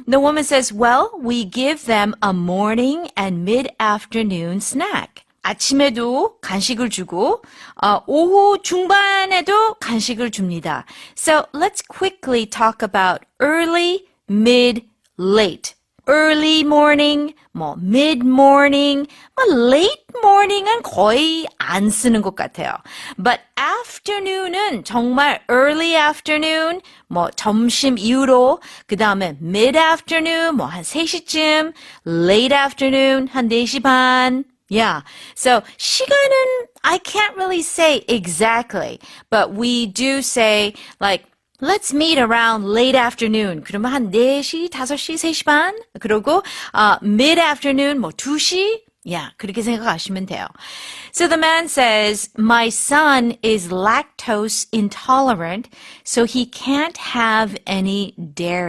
The woman says, well, we give them a morning and mid-afternoon snack. 아침에도 간식을 주고 오후 중반에도 간식을 줍니다. So let's quickly talk about early, mid, late. Early morning, mid-morning, late morning은 거의 안 쓰는 것 같아요. But afternoon은 정말 early afternoon, 점심 이후로, 그 다음에 mid-afternoon, 한 3시쯤, late afternoon, 한 4시 반. Yeah, so 시간은 I can't really say exactly, but we do say like let's meet around late afternoon. 그러면 한 4시, 5시, 3시 반. 그리고 mid afternoon 2시. Yeah, 그렇게 생각하시면 돼요. So the man says, my son is lactose intolerant, so he can't have any dairy.